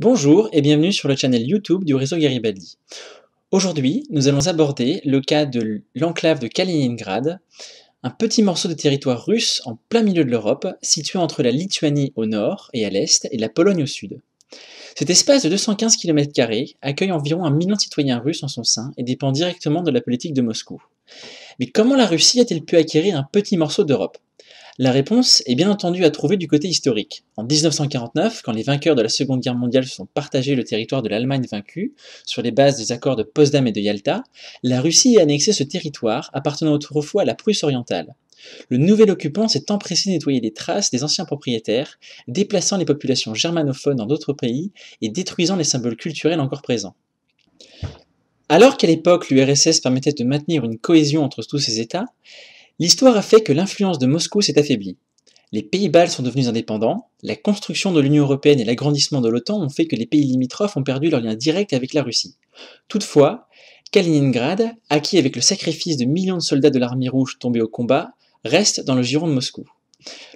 Bonjour et bienvenue sur le channel YouTube du réseau Garibaldi. Aujourd'hui, nous allons aborder le cas de l'enclave de Kaliningrad, un petit morceau de territoire russe en plein milieu de l'Europe, situé entre la Lituanie au nord et à l'est et la Pologne au sud. Cet espace de 215 km² accueille environ 1 million de citoyens russes en son sein et dépend directement de la politique de Moscou. Mais comment la Russie a-t-elle pu acquérir un petit morceau d'Europe? La réponse est bien entendu à trouver du côté historique. En 1949, quand les vainqueurs de la Seconde Guerre mondiale se sont partagés le territoire de l'Allemagne vaincue, sur les bases des accords de Potsdam et de Yalta, la Russie a annexé ce territoire appartenant autrefois à la Prusse orientale. Le nouvel occupant s'est empressé de nettoyer les traces des anciens propriétaires, déplaçant les populations germanophones dans d'autres pays et détruisant les symboles culturels encore présents. Alors qu'à l'époque l'URSS permettait de maintenir une cohésion entre tous ces États, l'histoire a fait que l'influence de Moscou s'est affaiblie. Les pays baltes sont devenus indépendants, la construction de l'Union européenne et l'agrandissement de l'OTAN ont fait que les pays limitrophes ont perdu leur lien direct avec la Russie. Toutefois, Kaliningrad, acquis avec le sacrifice de millions de soldats de l'armée rouge tombés au combat, reste dans le giron de Moscou.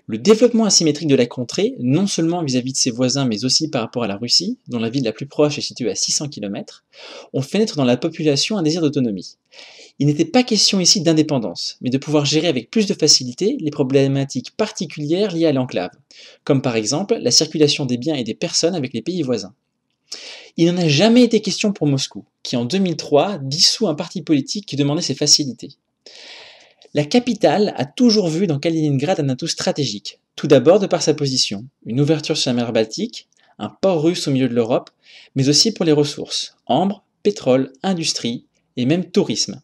Le développement asymétrique de la contrée, non seulement vis-à-vis de ses voisins mais aussi par rapport à la Russie, dont la ville la plus proche est située à 600 km, ont fait naître dans la population un désir d'autonomie. Il n'était pas question ici d'indépendance, mais de pouvoir gérer avec plus de facilité les problématiques particulières liées à l'enclave, comme par exemple la circulation des biens et des personnes avec les pays voisins. Il n'en a jamais été question pour Moscou, qui en 2003 dissout un parti politique qui demandait ces facilités. La capitale a toujours vu dans Kaliningrad un atout stratégique, tout d'abord de par sa position, une ouverture sur la mer Baltique, un port russe au milieu de l'Europe, mais aussi pour les ressources, ambre, pétrole, industrie et même tourisme.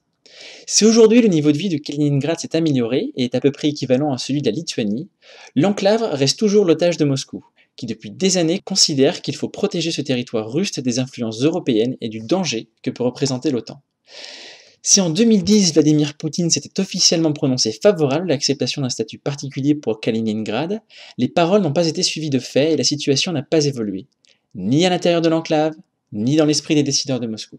Si aujourd'hui le niveau de vie de Kaliningrad s'est amélioré et est à peu près équivalent à celui de la Lituanie, l'enclave reste toujours l'otage de Moscou, qui depuis des années considère qu'il faut protéger ce territoire russe des influences européennes et du danger que peut représenter l'OTAN. Si en 2010 Vladimir Poutine s'était officiellement prononcé favorable à l'acceptation d'un statut particulier pour Kaliningrad, les paroles n'ont pas été suivies de faits et la situation n'a pas évolué, ni à l'intérieur de l'enclave, ni dans l'esprit des décideurs de Moscou.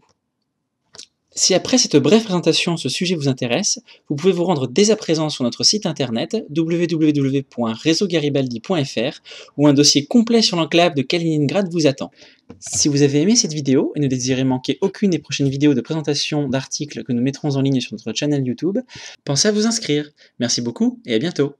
Si après cette brève présentation ce sujet vous intéresse, vous pouvez vous rendre dès à présent sur notre site internet www.reseaugaribaldi.fr où un dossier complet sur l'enclave de Kaliningrad vous attend. Si vous avez aimé cette vidéo et ne désirez manquer aucune des prochaines vidéos de présentation d'articles que nous mettrons en ligne sur notre channel YouTube, pensez à vous inscrire. Merci beaucoup et à bientôt.